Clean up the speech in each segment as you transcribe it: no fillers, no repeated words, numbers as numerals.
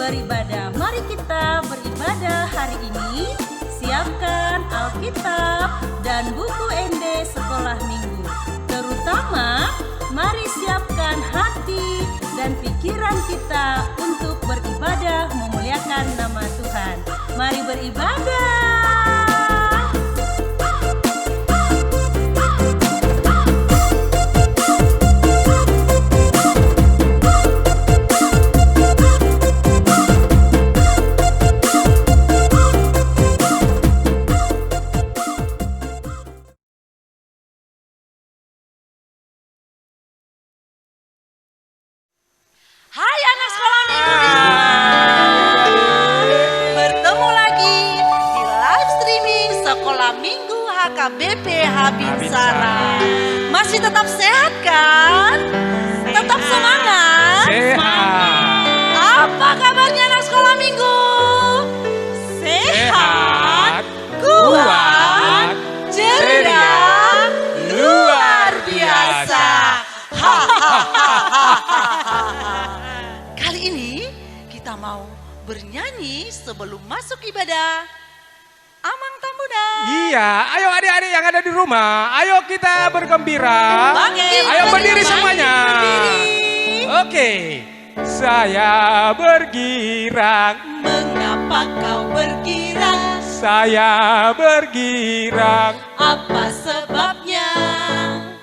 beribadah. Mari kita beribadah hari ini. Siapkan Alkitab dan buku ND Sekolah Minggu. Terutama, mari siapkan hati dan pikiran kita untuk beribadah memuliakan nama Tuhan. Mari beribadah. Hai anak sekolah minggu, bertemu lagi di live streaming Sekolah Minggu HKBP Habinsara. Masih tetap sehat kan? Tetap semangat? Sehat. Apa kabarnya anak sekolah minggu? Sehat, kuat, ceria, luar biasa. Kali ini kita mau bernyanyi sebelum masuk ibadah. Amang Tambunan. Iya, ayo adik-adik yang ada di rumah, ayo kita bergembira. Bangkit, Ayo berdiri semuanya. berdiri. Oke, saya bergirang, Mengapa kau bergirang? saya bergirang, Apa sebabnya?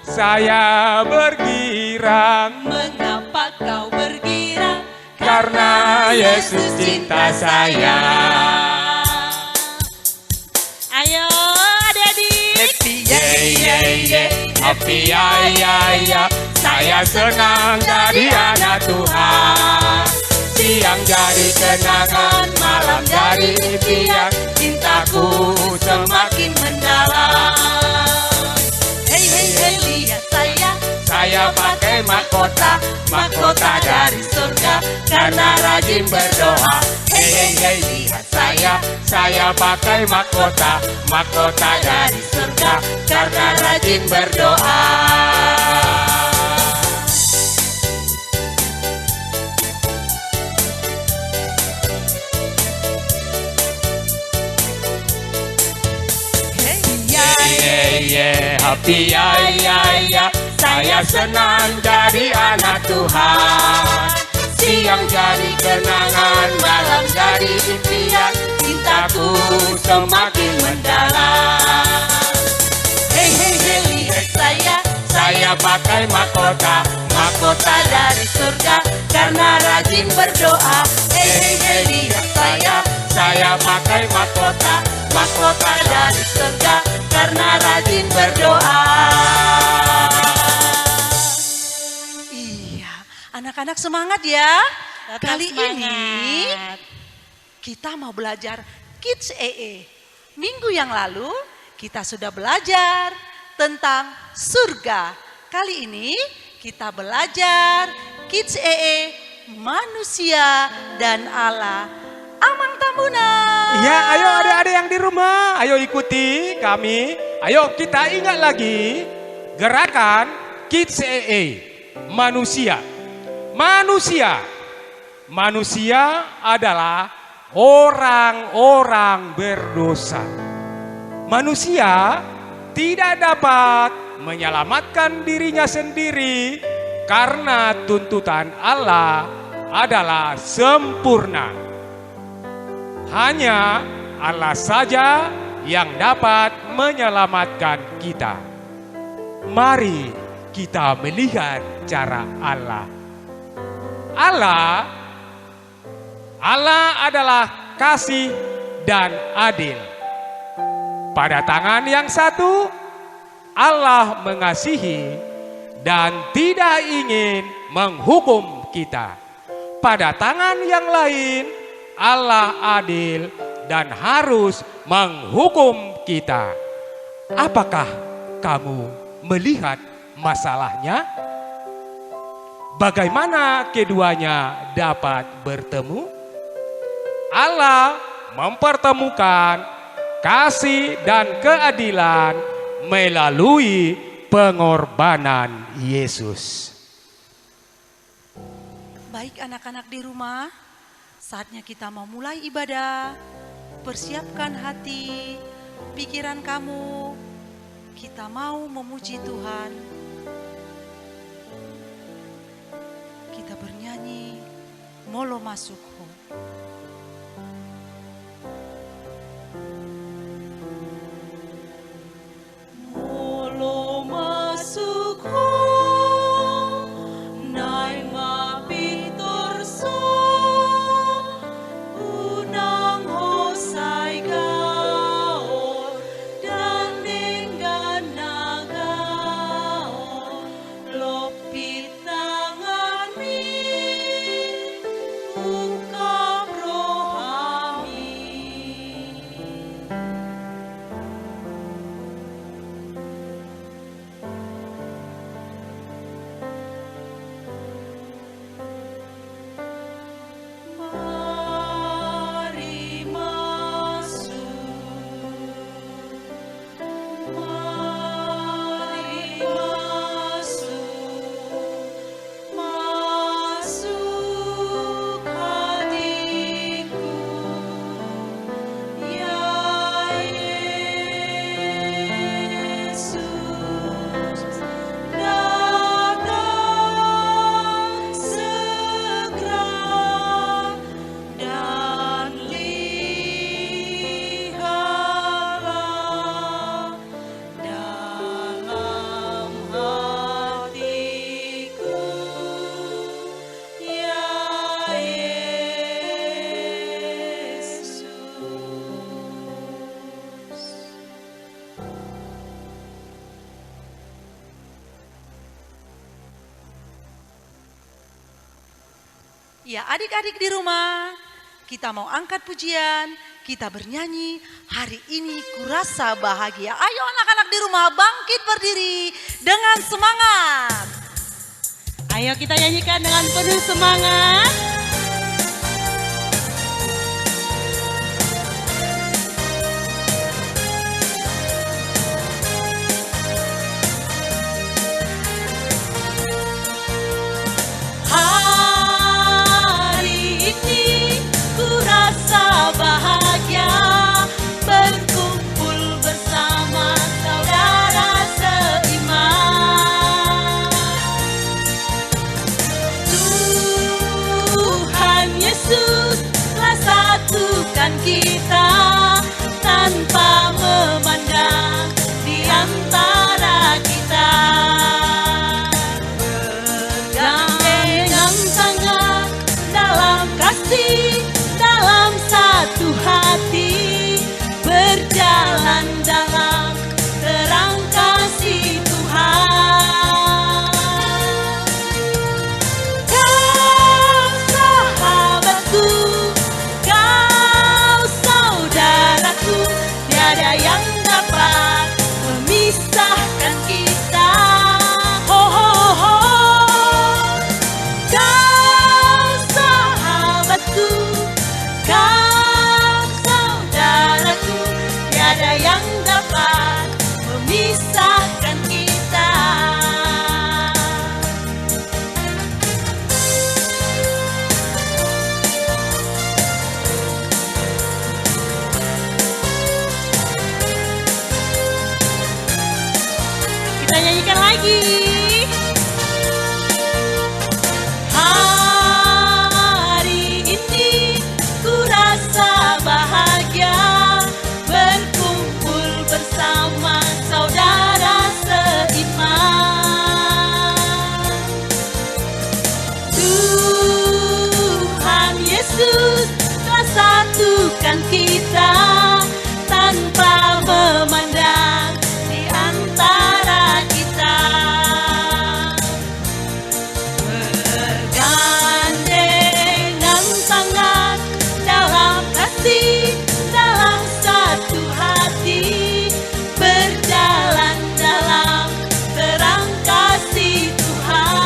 saya bergirang. Mengapa kau bergirang? Karena Yesus cinta saya. Ayo adik-adik. Happy yeah yeah yeah, happy yeah yeah yeah. Saya senang jadi anak Tuhan. Siang jadi kenangan, malam jadi impian. Cintaku semakin mendalam. Hei hei hei lihat Saya pakai mahkota, mahkota dari surga, karena rajin berdoa. Hei hei hei lihat saya pakai mahkota, mahkota dari surga, karena rajin berdoa. Happy ya ya ya, saya senang jadi anak Tuhan. Siang jadi kenangan, malam jadi impian. Cintaku semakin mendalam. Hei hei hei lihat Saya pakai mahkota, mahkota dari surga karena rajin berdoa. Hei hei hei lihat saya pakai mahkota, mahkota dari surga karena rajin berdoa. Iya, anak-anak semangat ya. Kali ini kita mau belajar Kids EE. Minggu yang lalu kita sudah belajar tentang surga. Kali ini kita belajar Kids EE, manusia dan Allah. Amang Tambunan. Ya, ayo adik-adik yang di rumah, ayo ikuti kami. Ayo kita ingat lagi gerakan Kids EE, manusia. Manusia adalah orang-orang berdosa. Manusia tidak dapat menyelamatkan dirinya sendiri karena tuntutan Allah adalah sempurna. Hanya Allah saja yang dapat menyelamatkan kita. Mari kita melihat cara Allah. Allah adalah kasih dan adil. Pada tangan yang satu, Allah mengasihi dan tidak ingin menghukum kita. Pada tangan yang lain, Allah adil dan harus menghukum kita. Apakah kamu melihat masalahnya? Bagaimana keduanya dapat bertemu? Allah mempertemukan kasih dan keadilan melalui pengorbanan Yesus. Baik anak-anak di rumah, Saatnya kita mau mulai ibadah. Persiapkan hati, pikiran kamu. Kita mau memuji Tuhan. Kita bernyanyi Molo Masukho. Molo Masukho, nai mapitorso, unang hosay gaon, dan dengan nagaon, lopit tangan mi, ungkap rohani. Mari masuk, mari masuk, masuk hatiku, ya Yesus, datang segera dan lihatlah dalam hatiku, ya Yesus. Ya, adik-adik di rumah, kita mau angkat pujian, kita bernyanyi, hari ini kurasa bahagia. Ayo anak-anak di rumah bangkit berdiri dengan semangat. Ayo kita nyanyikan dengan penuh semangat. Hari ini ku rasa bahagia berkumpul bersama saudara seiman. Tuhan Yesus telah satukan kita tanpa memandang di antara kita. Bergandengan tangan dalam kasih, dalam satu hati, berjalan dalam terang kasih Tuhan. Kau sahabatku, kau saudaraku, tiada yang dapat memisahkan kita. Ho ho ho. Kau sahabatku, kau saudaraku, tiada yang dapat memisahkan kita. Kita nyanyikan lagi. Hari ini ku rasa bahagia berkumpul bersama saudara seiman. Tuhan Yesus telah satukan kita tanpa memandang di antara kita. Bergandengan tangan dalam kasih, dalam satu hati, berjalan dalam terang kasih Tuhan.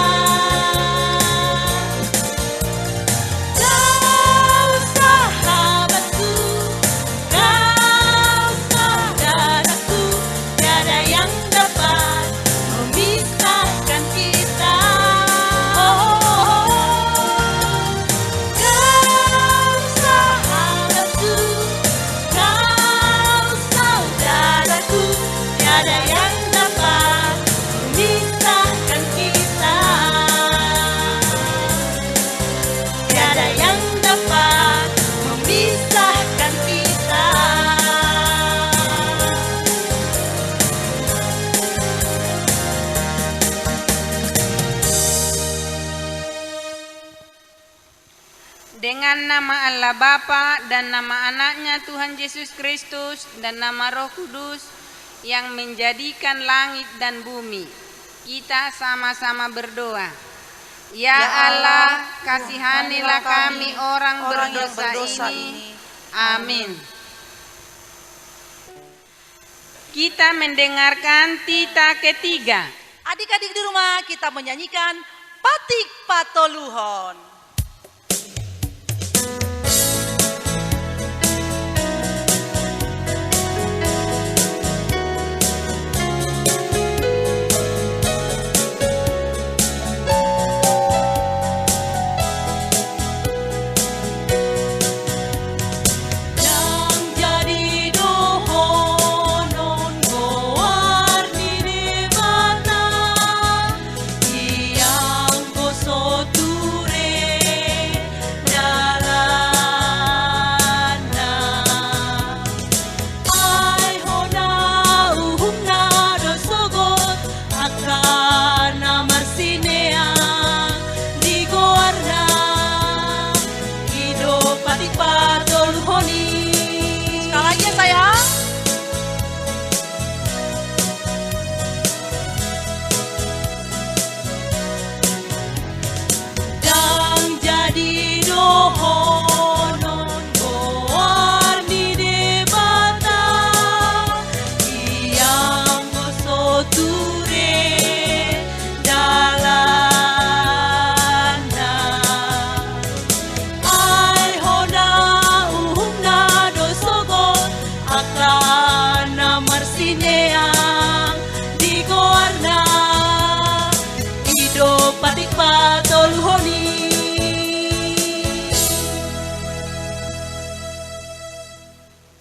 Kau sahabatku, Dengan nama Allah Bapa dan nama anaknya Tuhan Yesus Kristus dan nama Roh Kudus yang menjadikan langit dan bumi, kita sama-sama berdoa. Ya Allah, kasihanilah kami orang berdosa ini. Amin. Kita mendengarkan tita ketiga. Adik-adik di rumah, kita menyanyikan Patik Patoluhon.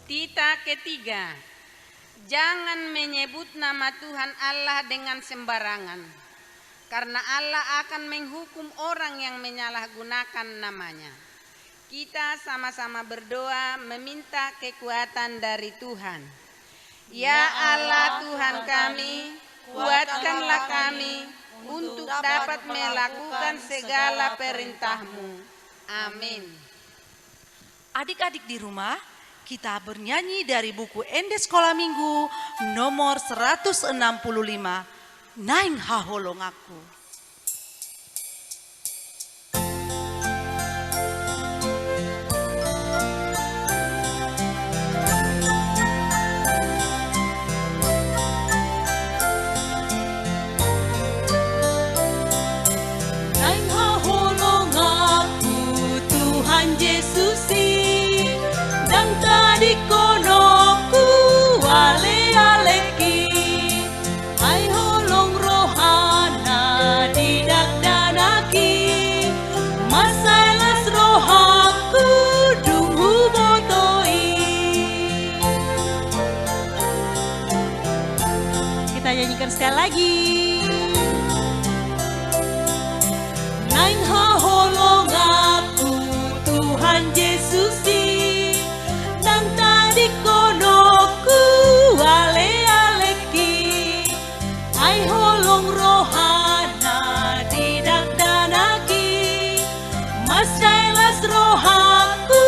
Tita ketiga, jangan menyebut nama Tuhan Allah dengan sembarangan, karena Allah akan menghukum orang yang menyalahgunakan namanya. Kita sama-sama berdoa meminta kekuatan dari Tuhan. Ya Allah Tuhan kami, kuatkanlah kami untuk dapat melakukan segala perintah-Mu. Amin. Adik-adik di rumah, kita bernyanyi dari buku Ende Sekolah Minggu nomor 165, Naing Haholong Aku. Naing haholong aku Tuhan Yesus dan tadi konoku ale-aleki ai holong rohana didak danaki masailas rohaku dunghu botoi. Kita nyanyikan sekali lagi. Naing haholong aku Tuhan Yesus dan tadi konoku ale-aleki ai holong rohana didak danaki masailas rohaku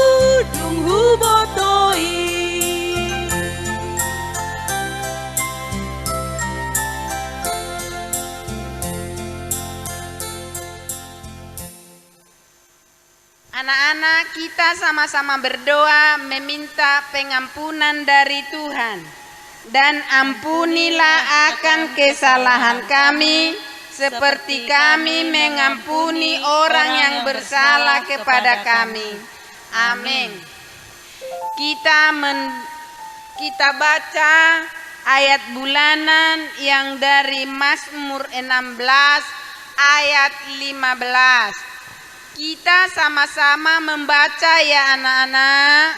dunghu botoi. Anak-anak, kita sama-sama berdoa meminta pengampunan dari Tuhan. Dan ampunilah akan kesalahan kami, seperti kami mengampuni orang yang bersalah kepada kami. Amin. Kita baca ayat bulanan yang dari Mazmur 16 ayat 15. Kita sama-sama membaca ya anak-anak.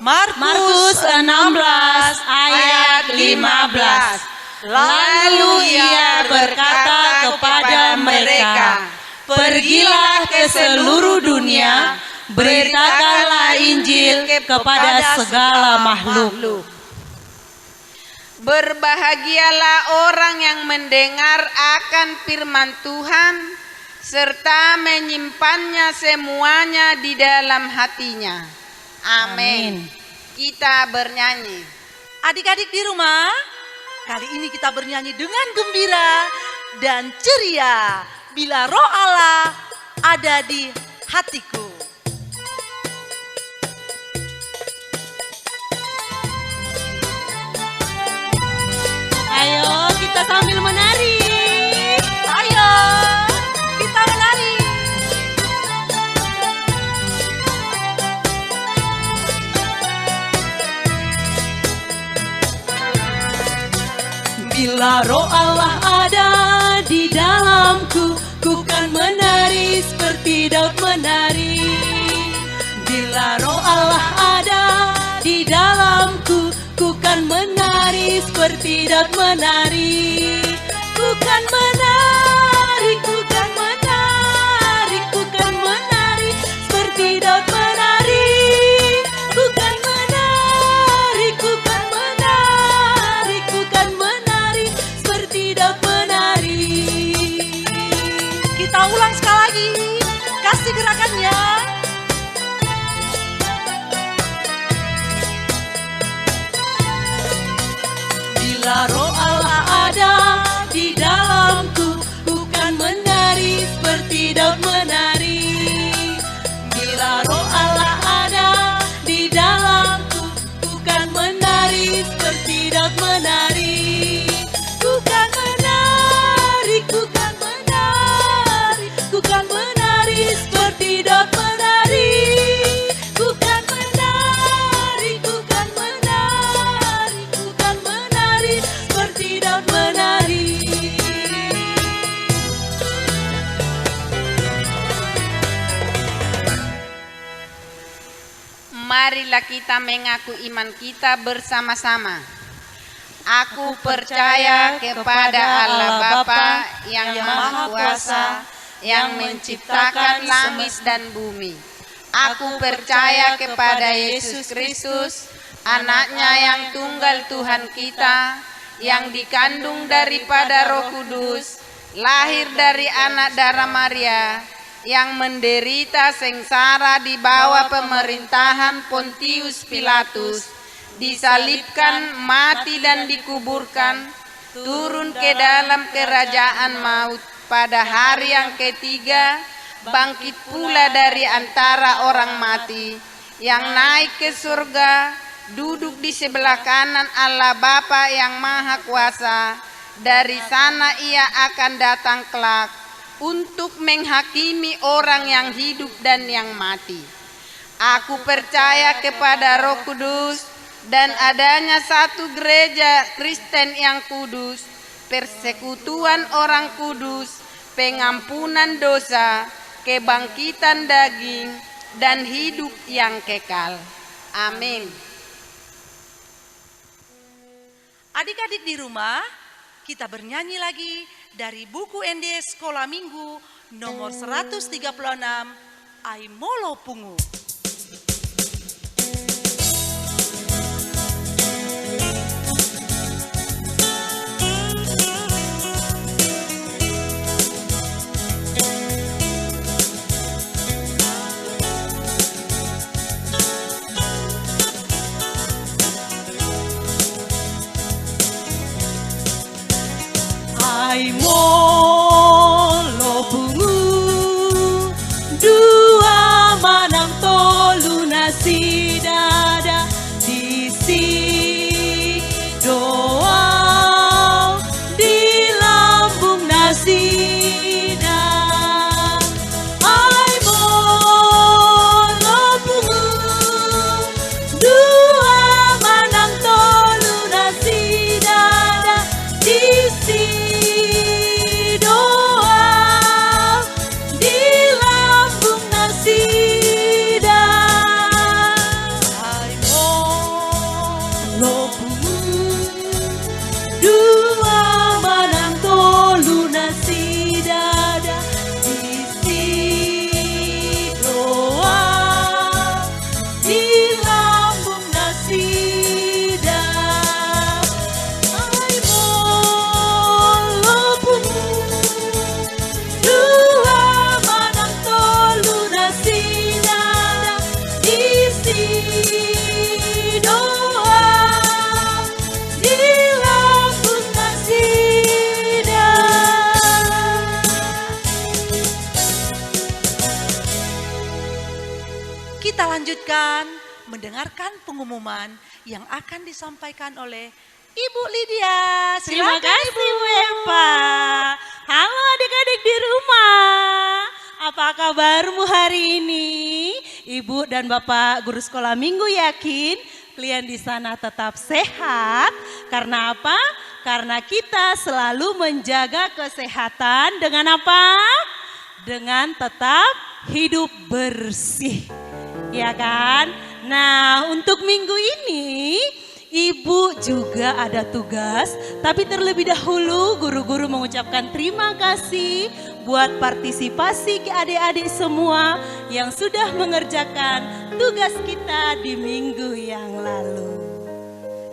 Markus 16 ayat 15. Lalu ia berkata kepada mereka, pergilah ke seluruh dunia, beritakanlah Injil kepada segala makhluk. Berbahagialah orang yang mendengar akan firman Tuhan serta menyimpannya semuanya di dalam hatinya. Amin. Kita bernyanyi. Adik-adik di rumah, kali ini kita bernyanyi dengan gembira dan ceria. Bila roh Allah ada di hatiku. Ayo kita sambil menari. Ayo, kita menari. Bila roh Allah ada di dalamku, ku kan menari seperti Daud menari. Bila roh Allah ada di dalamku, ku kan menari seperti Daud menari. Ku kan menari, ku kan menari, ku kan menari seperti Daud menari. Ku kan menari, ku kan menari, ku kan menari seperti Daud menari. Kita ulang sekali lagi. Kasih gerakannya. Bila roh Allah ada di dalamku, ku kan menari seperti Daud menari. Bila roh Allah ada di dalamku, ku kan menari seperti Daud menari. Ku kan menari, ku kan menari, ku kan menari seperti Daud menari. Ku kan menari, ku kan menari, ku kan menari seperti Daud menari. Marilah kita mengaku iman kita bersama-sama. Aku percaya kepada Allah Bapa yang Maha Kuasa, yang menciptakan langit dan bumi. Aku percaya kepada Yesus Kristus, anaknya yang tunggal Tuhan kita, yang dikandung daripada Roh Kudus, lahir dari anak darah Maria, yang menderita sengsara di bawah pemerintahan Pontius Pilatus, disalibkan, mati dan dikuburkan, turun ke dalam kerajaan maut, pada hari yang ketiga bangkit pula dari antara orang mati, yang naik ke surga, duduk di sebelah kanan Allah Bapa yang Maha Kuasa. Dari sana ia akan datang kelak untuk menghakimi orang yang hidup dan yang mati. Aku percaya kepada Roh Kudus dan adanya satu gereja Kristen yang kudus, persekutuan orang kudus, pengampunan dosa, kebangkitan daging, dan hidup yang kekal. Amin. Adik-adik di rumah, kita bernyanyi lagi dari buku ND Sekolah Minggu nomor 136, Aimolo Pungu. Aimolo pungu dua manang tolu nasi dada di si doa di lambung nasi dan Aimolo pungu dua manang tolu nasi dada di si dua manang tolu nasi lanjutkan mendengarkan pengumuman yang akan disampaikan oleh Ibu Lydia. Terima Silakan, kasih Ibu. Bu Eva. Halo adik-adik di rumah. Apa kabarmu hari ini? Ibu dan Bapak guru sekolah minggu yakin kalian di sana tetap sehat. Karena apa? Karena kita selalu menjaga kesehatan dengan apa? Dengan tetap hidup bersih. Ya kan? Nah, untuk minggu ini Ibu juga ada tugas, tapi terlebih dahulu guru-guru mengucapkan terima kasih buat partisipasi ke adik-adik semua yang sudah mengerjakan tugas kita di minggu yang lalu.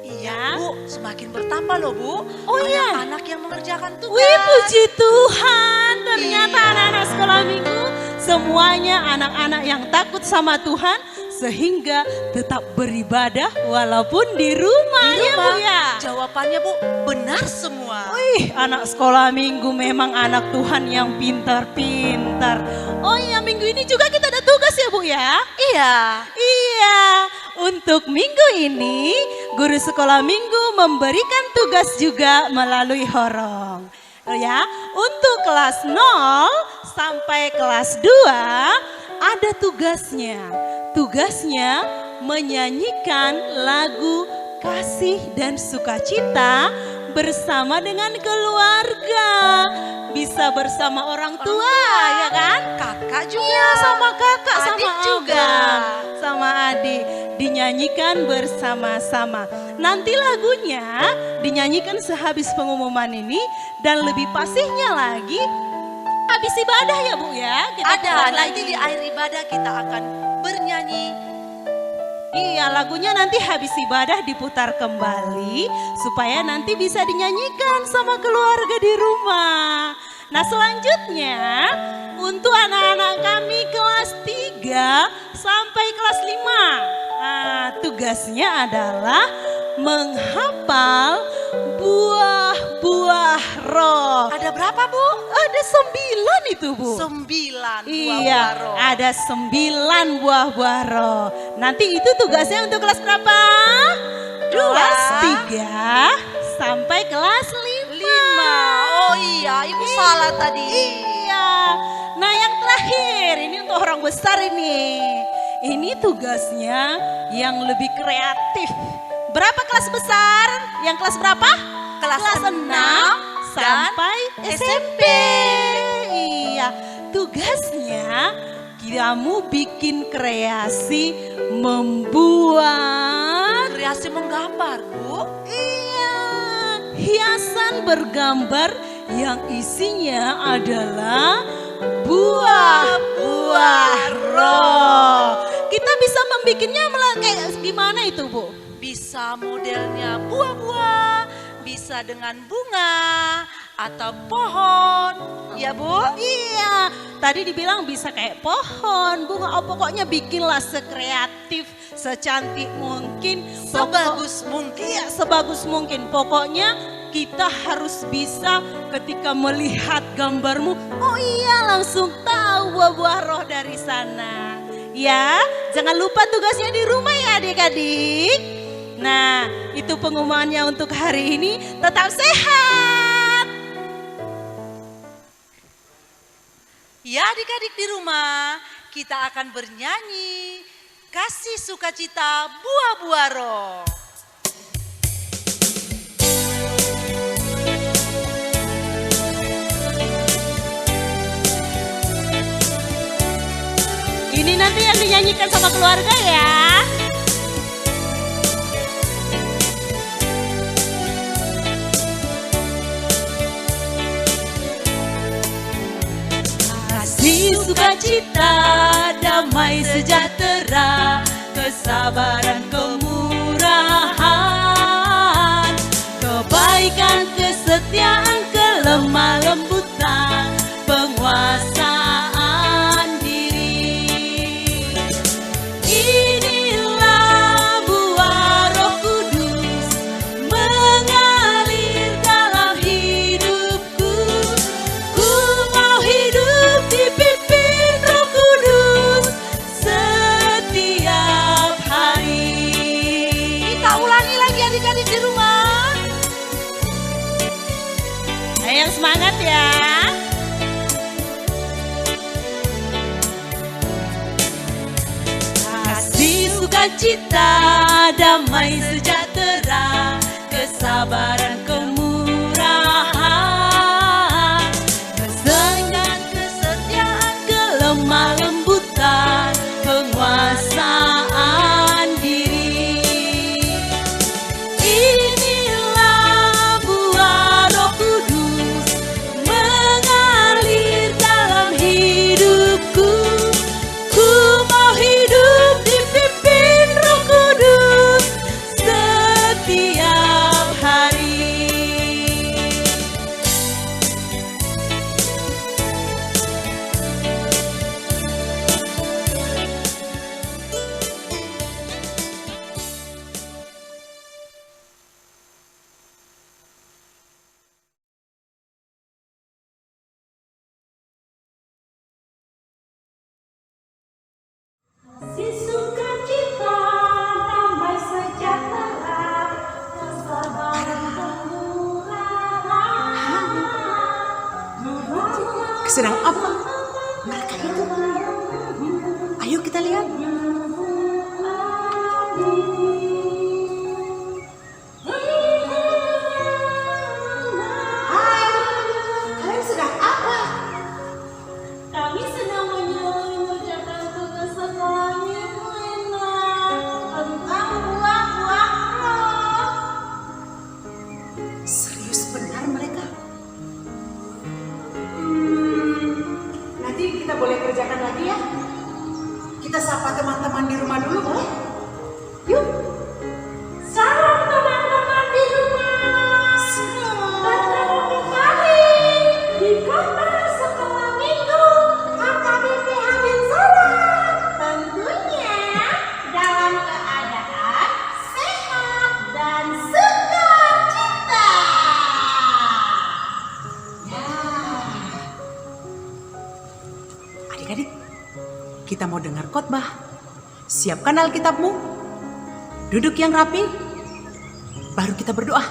Iya, Bu, semakin bertambah loh, Bu. Oh iya. Anak-anak yang mengerjakan tugas. Wih, puji Tuhan, ternyata Iya. anak-anak sekolah minggu semuanya anak-anak yang takut sama Tuhan sehingga tetap beribadah walaupun di rumah, Di ya Bu rumah. ya. Jawabannya, Bu, benar semua. Wih, anak sekolah minggu memang anak Tuhan yang pintar-pintar. Oh iya, minggu ini juga kita ada tugas ya Bu ya? Iya. Iya, untuk minggu ini guru sekolah minggu memberikan tugas juga melalui horong. Ya, untuk kelas 0 sampai kelas 2 ada tugasnya. Tugasnya menyanyikan lagu kasih dan sukacita bersama dengan keluarga. Bisa bersama orang tua, ya kan? Kakak juga. Iya, sama kakak, Adik sama juga. abang, sama adik. Dinyanyikan bersama-sama. Nanti lagunya dinyanyikan sehabis pengumuman ini. Dan lebih pasihnya lagi, habis ibadah ya Bu ya. Kita Ada, putar nanti lagi. di akhir ibadah kita akan bernyanyi. Iya, lagunya nanti habis ibadah diputar kembali supaya nanti bisa dinyanyikan sama keluarga di rumah. Nah, selanjutnya untuk anak-anak kami kelas 3 sampai kelas 5. Nah, tugasnya adalah menghafal buah-buah roh. Ada berapa, Bu? Ada 9 itu Bu. 9 Iya, buah roh. ada 9 buah-buah roh. Nanti itu tugasnya untuk kelas berapa? Kelas 3 sampai kelas 5. Oh iya, Ibu salah tadi. Iya. Nah, yang terakhir ini untuk orang besar ini. Ini tugasnya yang lebih kreatif. Berapa kelas besar? Yang kelas berapa? Kelas 6 dan sampai SMP. Iya, tugasnya kamu bikin kreasi membuat. Kreasi menggambar, Bu. Iya, hiasan bergambar yang isinya adalah buah-buah roh. Kita bisa membikinnya kayak gimana itu Bu? Bisa modelnya buah-buah, bisa dengan bunga atau pohon. Ya, Bu? Iya, tadi dibilang bisa kayak pohon, bunga, oh, pokoknya bikinlah sekreatif, secantik mungkin. Sebagus mungkin. Iya, sebagus mungkin. Pokoknya kita harus bisa ketika melihat gambarmu, oh iya langsung tahu buah-buah roh dari sana. Ya, jangan lupa tugasnya di rumah ya adik-adik. Nah, itu pengumumannya untuk hari ini. Tetap sehat. Ya, adik-adik di rumah, kita akan bernyanyi kasih sukacita buah-buah roh. Ini nanti yang dinyanyikan sama keluarga ya. Kasih sukacita, damai sejahtera, kesabaran, kemurahan, kebaikan, kesetiaan, kelemah lembutan, penguasaan diri. Inilah buah Roh Kudus mengalir dalam hidupku. Ku mau hidup dipimpin Roh Kudus, setia ya. Kasih, sukacita, damai sejahtera, kesabaran, kemurahan, kesenangan, kesetiaan, kelemah lembutan, penguasaan diri. Inilah buah Roh Kudus mengalir dalam hidupku. Ku mau hidup dipimpin Roh Kudus setiap hari. Si sukacita, damai sejahtera, kesabaran, kemurahan. Sedang apa mereka itu? Ayo kita lihat. Hai, kalian sedang apa? Kami sedang mengerjakan tugas sekolahnya, Bu Ena, tentang buah-buah roh. Serius benar mereka? Nanti kita boleh kerjakan lagi ya. Kita sapa teman-teman di rumah dulu boleh? Yuk. Salam teman-teman di rumah. Bertemu kembali di kota sekolah minggu KKBP Amin Salam. Tentunya dalam keadaan sehat dan sukacita. Adik-adik, kita mau dengar khotbah. Siapkan Alkitabmu, duduk yang rapi, baru kita berdoa.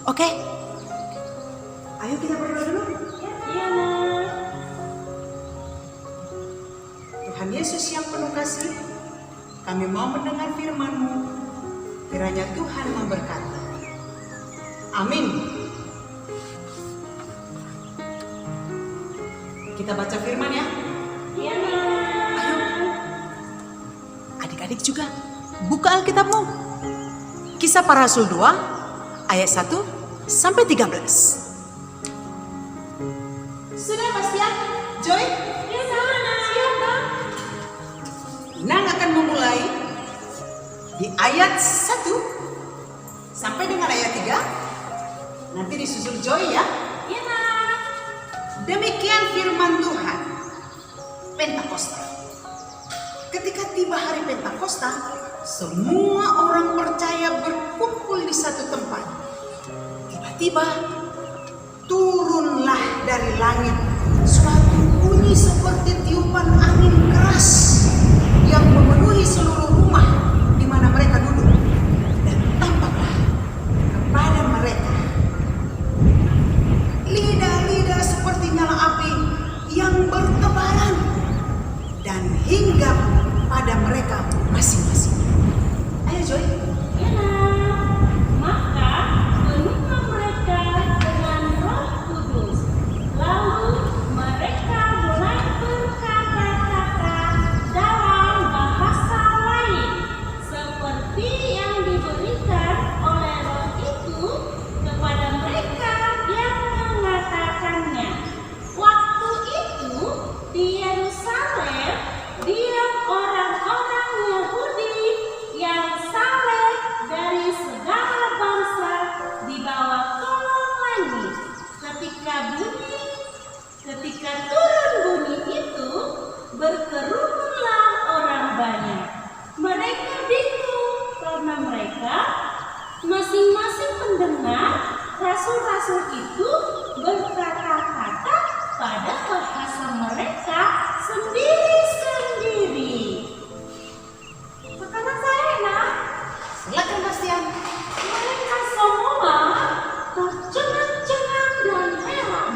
Oke? Ayo kita berdoa dulu. Iya, Nak. Tuhan Yesus yang penuh kasih, kami mau mendengar firman-Mu. Kiranya Tuhan memberkati. Amin. Kita baca firman ya. Iya, Nak. Ayo. Adik-adik juga buka Alkitabmu. Kisah Para Rasul 2 ayat 1 sampai 13. Sudah Bastian? Joy? Ya, sama, Nak. Siap, Bang. Nang akan memulai di ayat 1 sampai dengan ayat 3. Nanti disusul Joy ya. Iya, Nak. Demikian firman Tuhan. Pentakosta. Ketika tiba hari Pentakosta, semua orang percaya berkumpul di satu tempat. Tiba-tiba turunlah dari langit suatu bunyi seperti tiupan angin keras yang memenuhi seluruh rumah di mana mereka duduk. Dan tampaklah kepada mereka lidah-lidah seperti nyala api yang bertebaran dan hinggap pada mereka masing-masing. Ayo Joy. Ya, Nak. Maka penuhlah mereka dengan Roh Kudus. Lalu mereka mulai berkata-kata dalam bahasa lain, seperti yang diberikan oleh Roh itu kepada mereka yang mengatakannya. Waktu itu di Yerusalem diam orang-orang Yahudi yang saleh dari segala bangsa di bawah kolong langit. Ketika turun bunyi itu, berkerumunlah orang banyak. Mereka bingung karena mereka masing-masing mendengar rasul-rasul itu berkata-kata pada bahasa mereka sendiri-sendiri. Perkataan saya enak. Silakan Bastian. Mereka semua tercengang-cengang dan heran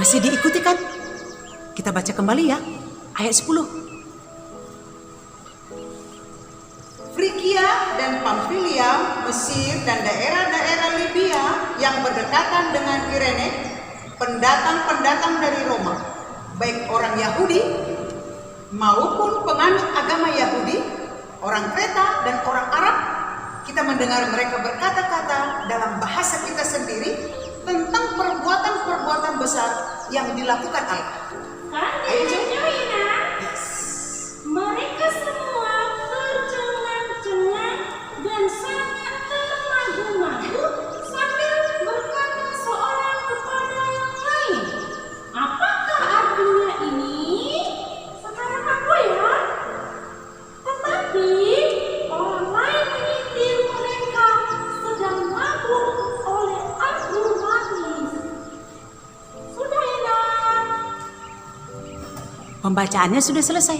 Masih diikuti kan? Kita baca kembali ya, ayat 10. Frigia dan Pamfilia, Mesir dan daerah-daerah Libya yang berdekatan dengan Kirene, pendatang-pendatang dari Roma, baik orang Yahudi maupun penganut agama Yahudi, orang Kreta dan orang Arab, kita mendengar mereka berkata-kata dalam bahasa kita sendiri tentang perbuatan-perbuatan besar yang dilakukan Allah. Ayo, Yes. Mereka semua tercengang-cengang dan sangat termagu-magu sambil berkata seorang kepada yang lain, apakah artinya ini? Sekarang aku ya. Tetapi orang lain mengintir mereka sedang mabuk oleh anggur manis. Sudah ya. Pembacaannya sudah selesai.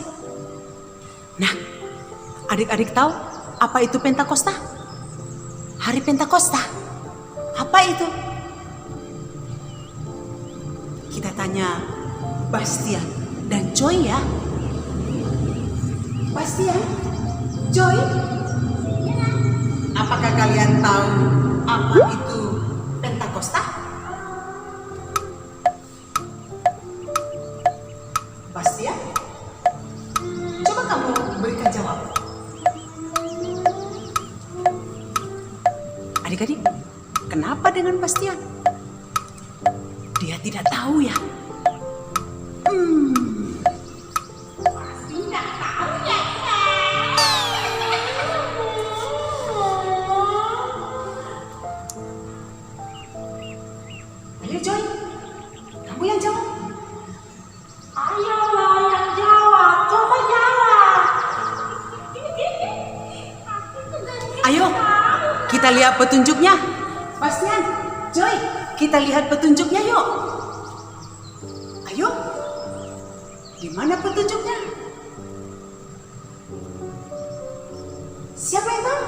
Nah, adik-adik tahu apa itu Pentakosta? Hari Pentakosta. Apa itu? Kita tanya Bastian dan Joy ya. Bastian, Joy, apakah kalian tahu apa itu Pentakosta? Bastian, coba kamu berikan jawab. Adik-adik, kenapa dengan Bastian? Dia tidak tahu ya. Ayo Joy, kamu yang jawab. Ayolah yang jawab, coba jawab. Ayo, kita lihat petunjuknya. Bastian, Joy, kita lihat petunjuknya yuk. Ayo, di mana petunjuknya? Siapa yang tahu?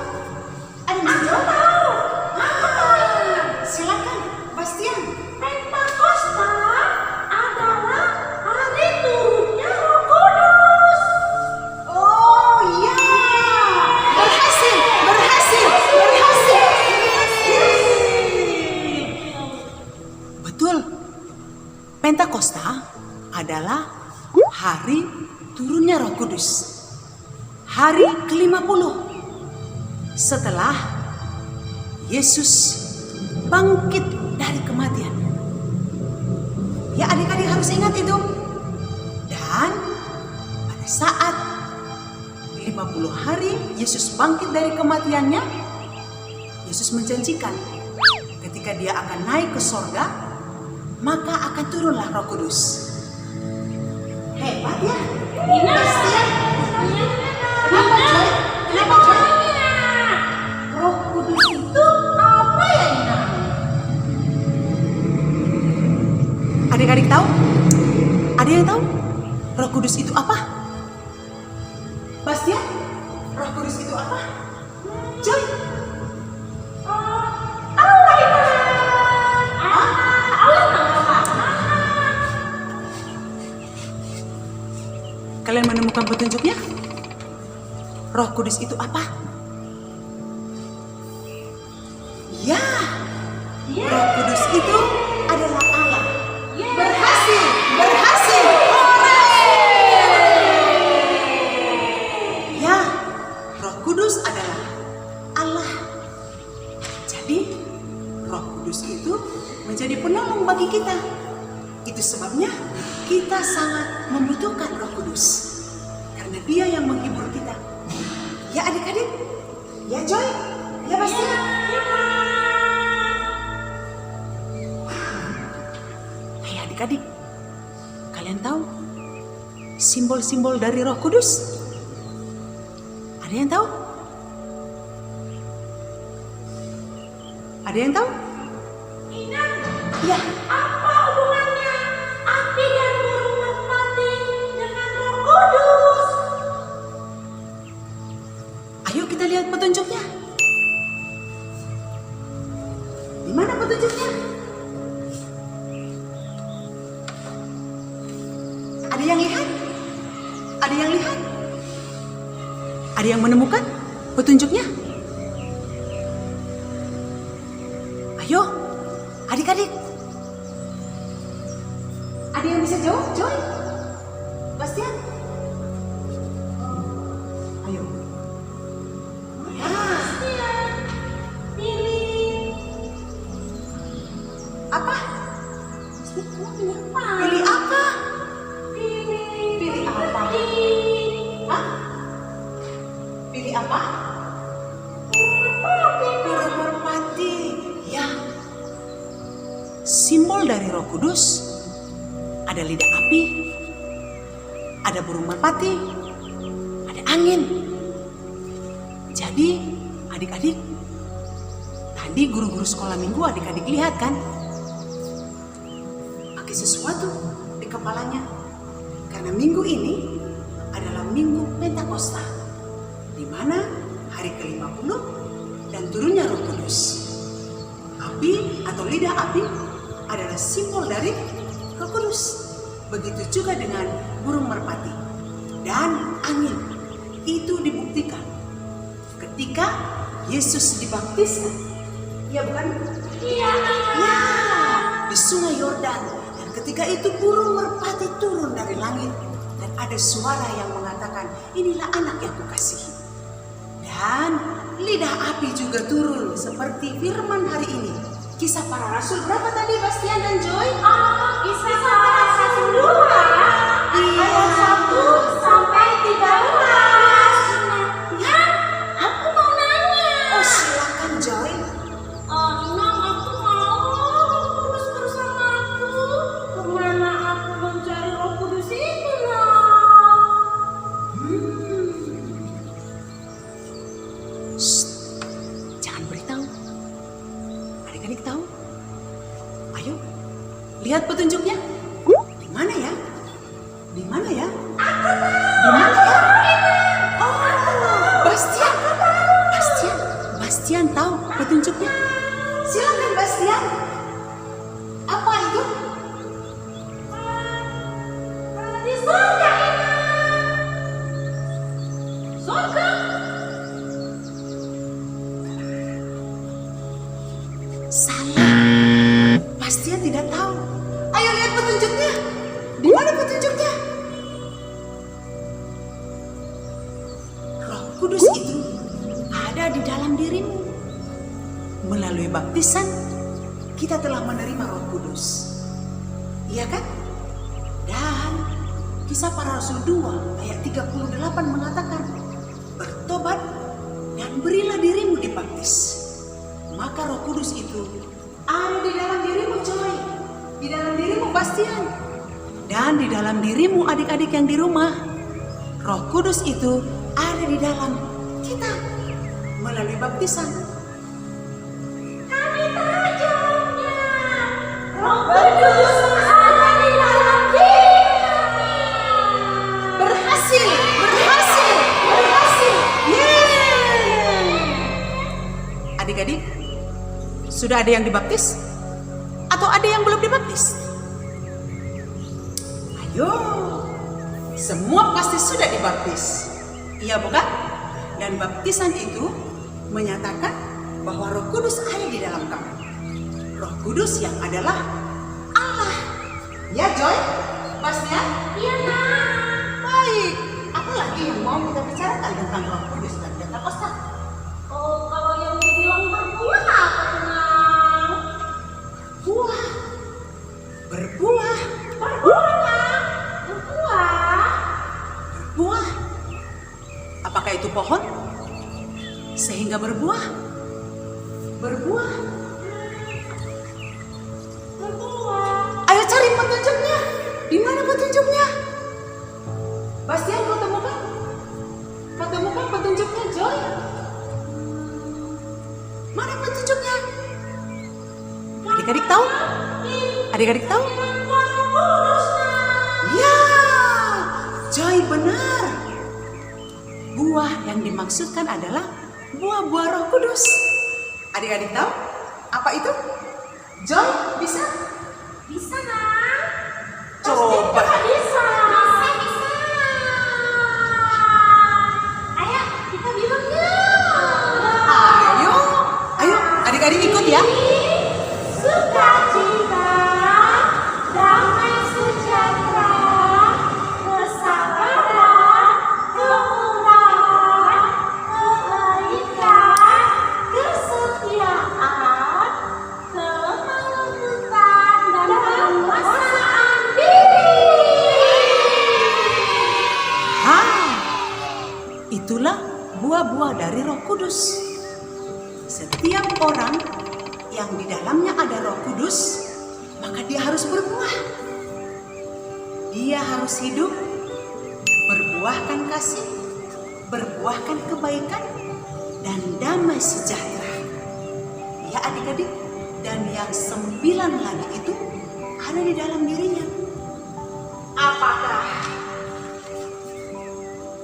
Ada yang tahu? Silakan, Bastian. Pentakosta adalah hari turunnya Roh Kudus. Oh iya, berhasil. Betul. Pentakosta adalah hari turunnya Roh Kudus. Hari ke-50 setelah Yesus bangkit dari kematian. Ya, adik-adik harus ingat itu. Dan pada saat 50 hari Yesus bangkit dari kematiannya, Yesus menjanjikan ketika dia akan naik ke sorga, maka akan turunlah Roh Kudus. Hebat ya. Bastian. Kenapa Joy? Kenapa Joy? Roh Kudus itu apa ya Ina? Adik-adik tahu? Ada yang tahu? Roh Kudus itu apa? Bastian, Roh Kudus itu apa? Joy, Allah Ina. Allah. Kalian menemukan petunjuknya? Roh Kudus itu apa? Ya, Roh Kudus itu adalah Allah. berhasil. Ya, Roh Kudus adalah Allah. Jadi, Roh Kudus itu menjadi penolong bagi kita. Itu sebabnya kita sangat membutuhkan Roh Kudus. Karena Dia yang menghibur kita. Ya adik-adik? Ya Joy, ya Bastian. Hai adik-adik, kalian tahu simbol-simbol dari Roh Kudus? Ada yang tahu? Ada yang tahu? Ina, Ya, apa hubungannya api dan burung merpati dengan Roh Kudus? ayo kita lihat petunjuknya. Di mana petunjuknya? Ada yang menemukan petunjuknya? Ayo, adik-adik. Ada yang bisa jawab, Joy? Bastian? Ayo. Ya. Apa? Pilih apa? Pilih apa? Hah? Pilih apa? Burung merpati. Ya. Simbol dari Roh Kudus ada lidah api, ada burung merpati, ada angin. Jadi adik-adik, tadi guru-guru sekolah minggu adik-adik lihat kan? Pakai sesuatu di kepalanya. Karena minggu ini adalah minggu Pentakosta, di mana hari ke-50 dan turunnya Roh Kudus. Api atau lidah api adalah simbol dari Roh Kudus. Begitu juga dengan burung merpati dan angin. Itu dibuktikan ketika Yesus dibaptiskan. Iya bukan? Iya. Ya, di Sungai Yordan. Dan ketika itu burung merpati turun dari langit dan ada suara yang mengatakan, inilah anak yang kukasihi. Dan lidah api juga turun seperti firman hari ini. Kisah Para Rasul berapa tadi Bastian dan Joy? Kisah Para Rasul 2 ayat 1 sampai 13. Ya, Aku mau nanya. oh silakan Joy. Inang, aku mau Kudus bersamaku. Kemana aku mencari Roh Kudus itu, Nang? Shh, jangan beritahu. Adik-adik tahu? Ayo, lihat petunjuknya. Di mana ya? Di mana ya? Di mana ya? Oh, Bastian. Bastian tahu petunjuknya. Silakan Bastian. Apa itu? Di surga, surga. Salah. Bastian tidak tahu. Ayo lihat petunjuknya. Di mana petunjuknya? Roh Kudus itu ada di dalam dirimu. Melalui baptisan, kita telah menerima Roh Kudus. Iya kan? Dan Kisah Para Rasul 2 ayat 38 mengatakan, bertobat dan berilah dirimu dibaptis. Maka Roh Kudus itu ada di dalam dirimu Joy, di dalam dirimu Bastian, dan di dalam dirimu adik-adik yang di rumah. Roh Kudus itu ada di dalam kita melalui baptisan. Kami tahu jawabnya. Roh Kudus ada di dalam diri kami. Berhasil. Yeay. Adik-adik, sudah ada yang dibaptis? Atau ada yang belum dibaptis? Ayo, semua pasti sudah dibaptis. Iya bukan? Dan baptisan itu menyatakan bahwa Roh Kudus ada di dalam kamu. Roh Kudus yang adalah Allah. Ya Joy? Bastian? Iya, Nang. Baik. Apa lagi yang mau kita bicarakan tentang Roh Kudus dan Pentakosta? Oh, kalau yang dibilang berbuah apa tuh, Nang? Buah. Berbuah. Berbuah, Nang. Berbuah. Buah. Apakah itu pohon? Sehingga berbuah. Berbuah. Berbuah. Ayo cari petunjuknya. Di mana petunjuknya? Bastian, kau temukan? Kau temukan petunjuknya, Joy? Mana petunjuknya? Adik-adik tahu? Adik-adik tahu? Ya, Joy benar. Buah yang dimaksudkan adalah buah-buah Roh Kudus. Adik-adik tahu apa itu? Joy, bisa? Bisa, Nang. Coba. Bisa. Ayo, kita buah-buah dari Roh Kudus. Setiap orang yang di dalamnya ada Roh Kudus, maka dia harus berbuah. Dia harus hidup, berbuahkan kasih, berbuahkan kebaikan, dan damai sejahtera. Ya adik-adik, dan yang 9 lagi itu ada di dalam dirinya. Apakah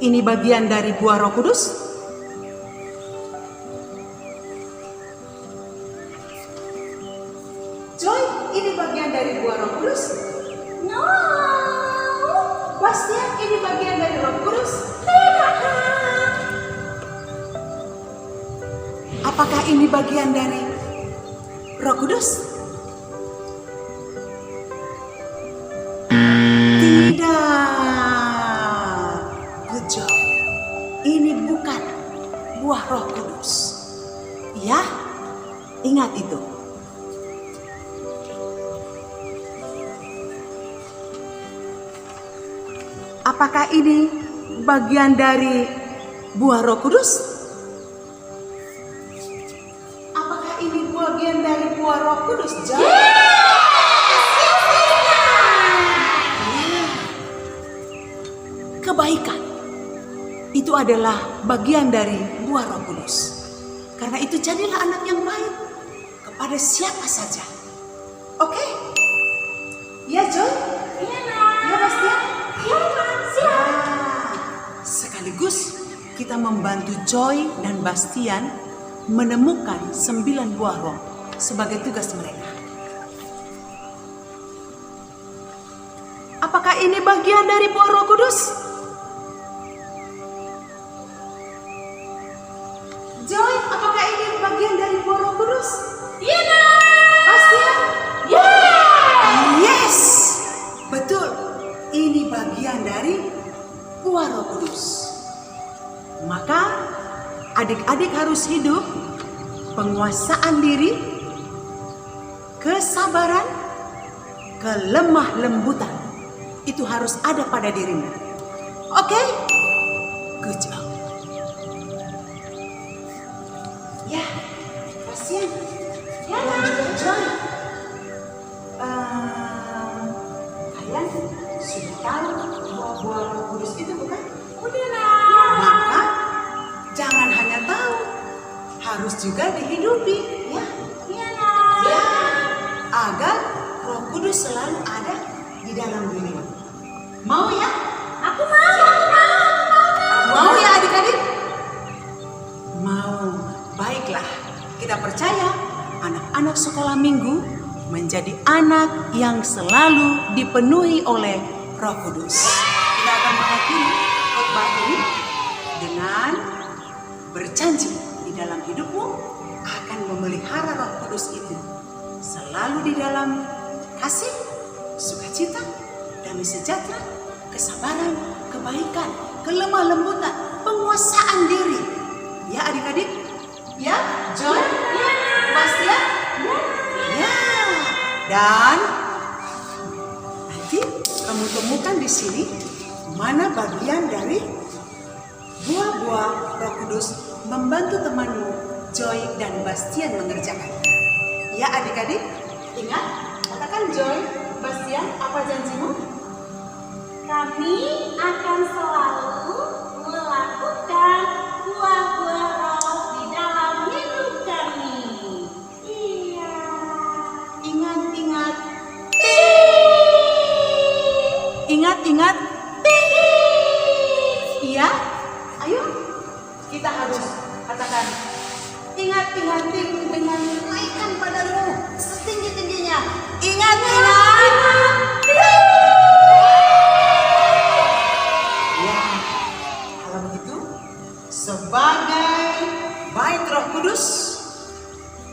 ini bagian dari buah Roh Kudus? Joy, ini bagian dari buah Roh Kudus? No. Bastian, ini bagian dari Roh Kudus? Tidak. Apakah ini bagian dari Roh Kudus? Tidak. Good job. Ini bukan buah Roh Kudus. Ya, ingat itu. Apakah ini bagian dari buah Roh Kudus? Apakah ini bagian dari buah Roh Kudus? Kebaikan itu adalah bagian dari buah Roh Kudus. Karena itu jadilah anak yang baik kepada siapa saja. Oke? Ya Joy? Iya, Nak. Ya Bastian? Iya, Nak. Siap. Sekaligus kita membantu Joy dan Bastian menemukan 9 buah roh sebagai tugas mereka. Apakah ini bagian dari buah Roh Kudus? Joy, apakah ini bagian dari buah Roh Kudus? Iya, Nak. Bastian? Yeah. Yes, betul. Ini bagian dari buah Roh Kudus. Maka adik-adik harus hidup penguasaan diri, kesabaran, kelemah lembutan. Itu harus ada pada dirimu. Oke? Good job. Ya, Bastian. Ya, Dan Nak. juga Joy. Kalian sudah tahu buah-buah Roh Kudus itu bukan? Udah, Nak. Maka jangan hanya tahu, harus juga dihidupi, ya. Iya, Nak. Ya, agar Roh Kudus selalu ada di dalam dirimu. Mau ya? Aku mau. Mau ya adik-adik? Mau. Baiklah, kita percaya anak-anak sekolah minggu menjadi anak yang selalu dipenuhi oleh Roh Kudus. Kita akan mengakhiri khotbah ini dengan berjanji di dalam hidupmu akan memelihara Roh Kudus itu selalu di dalam kasih, sukacita, damai sejahtera, kesabaran, kebaikan, kelemah lembutan, penguasaan diri. Ya adik-adik? Ya, Joy? Ya. Bastian? Ya. Dan nanti kamu temukan di sini mana bagian dari buah-buah Roh Kudus membantu temanmu Joy dan Bastian mengerjakan. Ya adik-adik, ingat, katakan Joy, Bastian, apa janjimu? Kami akan selalu melakukan buah-buah roh di dalam hidup kami. Iya. Ingat-ingat. Ingat-ingat. Iya? Ayo, kita harus katakan ingat-ingat dengan naikkan badanmu setinggi-tingginya. Ingat-ingat. Ya, kalau begitu sebagai bait Roh Kudus,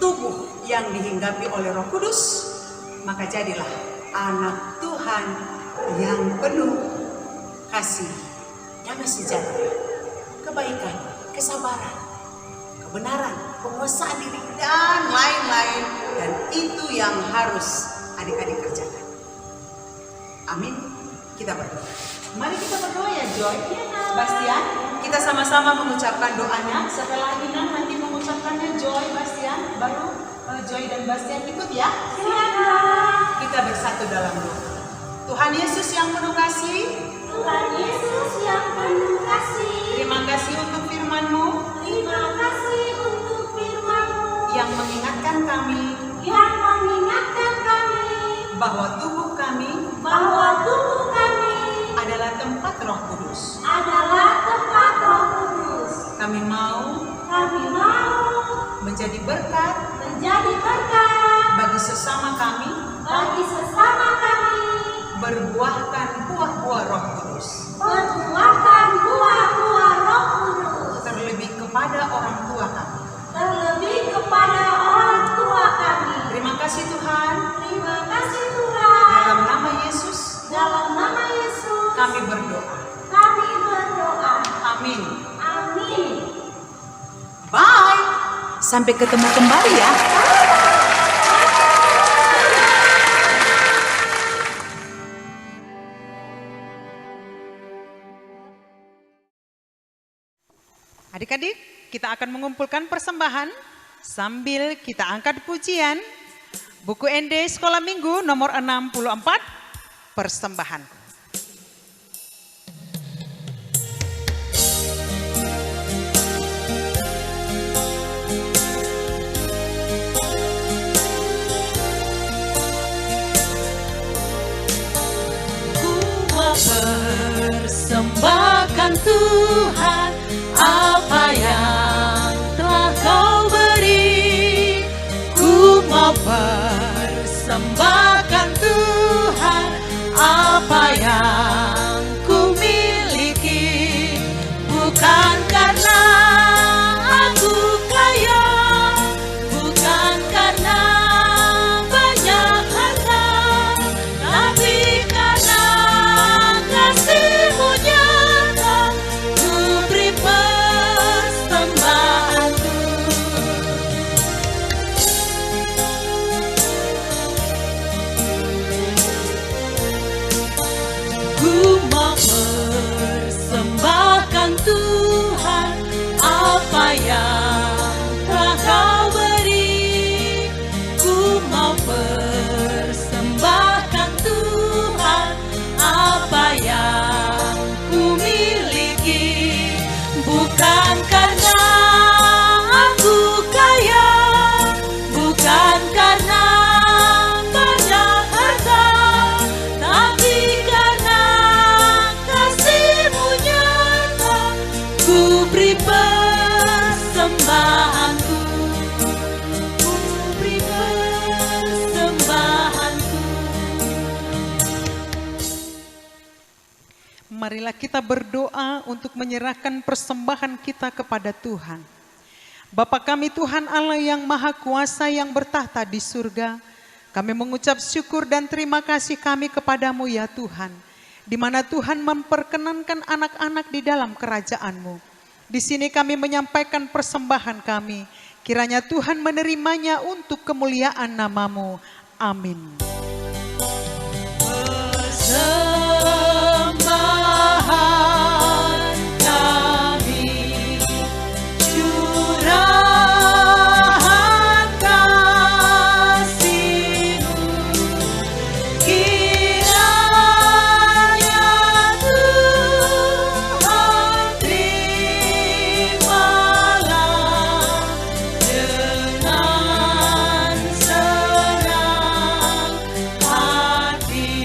tubuh yang dihinggapi oleh Roh Kudus, maka jadilah anak Tuhan yang penuh kasih, damai sejahtera, kebaikan, kesabaran, kebenaran, penguasaan diri, dan lain-lain. Dan itu yang harus adik-adik kerjakan. Amin. Kita berdoa. Mari kita berdoa ya Joy, Bastian. kita sama-sama mengucapkan doanya. Setelah Ina nanti mengucapkannya Joy, Bastian, baru Joy dan Bastian ikut ya. Silakan. Kita bersatu dalam doa. Tuhan Yesus yang penuh kasih, Tuhan Yesus yang penuh kasih, terima kasih untuk firman-Mu terima kasih untuk firman-Mu yang mengingatkan kami yang mengingatkan kami bahwa tubuh kami adalah tempat Roh Kudus. adalah tempat Roh Kudus. Kami mau menjadi berkat bagi sesama kami, berbuahkan buah-buah Roh Kudus, berbuahkan buah-buah Roh Kudus, terlebih kepada orang tua kami. terlebih kepada orang tua kami. Terima kasih Tuhan, Terima kasih Tuhan. dalam nama Yesus Dalam nama Yesus kami berdoa. kami berdoa. Amin. Amin. Bye. Sampai ketemu kembali ya. Adik-adik, kita akan mengumpulkan persembahan sambil kita angkat pujian. Buku ND Sekolah Minggu nomor 64, persembahan. Persembahkan Tuhan apa yang telah kau beri. Ku mau persembahkan Tuhan apa yang ku miliki. Bukan karena aku kaya, bukan karena banyak harta, tapi karena kasih-Mu nyata, ku beri persembahanku. Ku mau persembahkan Tuhan apa yang telah kau beri. Ku mau persembahkan Tuhan apa yang ku miliki. Bukan karena aku kaya, bukan karena banyak harta, tapi karena kasih-Mu nyata, ku beri persembahanku. Ku beri persembahanku. Marilah kita berdoa untuk menyerahkan persembahan kita kepada Tuhan. Bapa kami Tuhan Allah yang Maha Kuasa yang bertahta di surga, kami mengucap syukur dan terima kasih kami kepadamu ya Tuhan, di mana Tuhan memperkenankan anak-anak di dalam kerajaan-Mu. Di sini kami menyampaikan persembahan kami, kiranya Tuhan menerimanya untuk kemuliaan nama-Mu. Amin. Persembahan kami, curahan kasih-Mu, kiranya Tuhan terimalah dengan senang hati.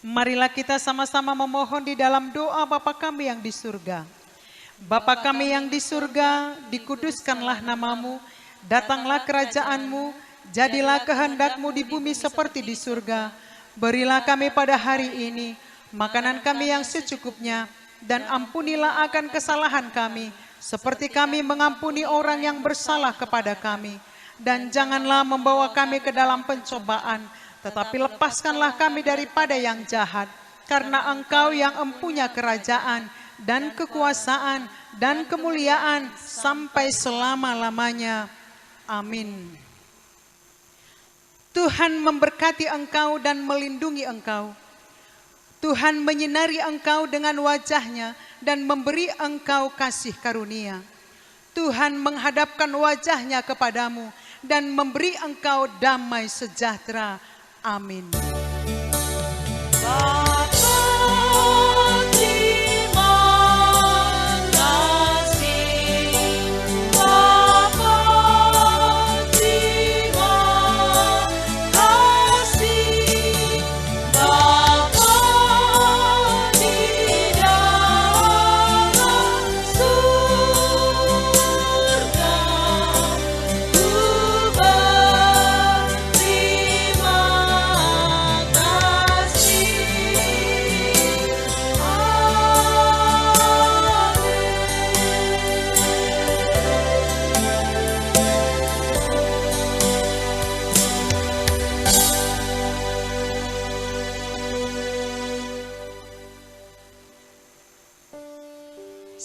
Marilah kita sama-sama memohon di dalam doa Bapa kami yang di surga. Bapa kami yang di surga, dikuduskanlah nama-Mu, datanglah kerajaan-Mu, jadilah kehendak-Mu di bumi seperti di surga. Berilah kami pada hari ini makanan kami yang secukupnya, dan ampunilah akan kesalahan kami, seperti kami mengampuni orang yang bersalah kepada kami. Dan janganlah membawa kami ke dalam pencobaan, tetapi lepaskanlah kami daripada yang jahat. Karena Engkau yang empunya kerajaan dan kekuasaan dan kemuliaan sampai selama-lamanya. Amin. Tuhan memberkati engkau dan melindungi engkau. Tuhan menyinari engkau dengan wajah-Nya dan memberi engkau kasih karunia. Tuhan menghadapkan wajah-Nya kepadamu dan memberi engkau damai sejahtera. Amin.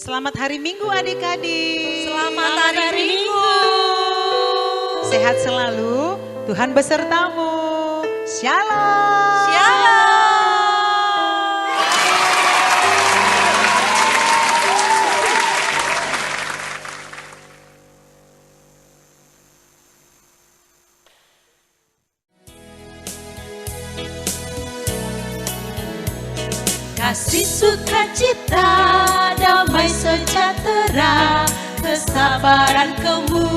Selamat hari Minggu adik-adik. Selamat hari Minggu. Sehat selalu, Tuhan besertamu. Shalom. Shalom. Kasih sukacita, damai sejahtera, kesabaran, kemuliaan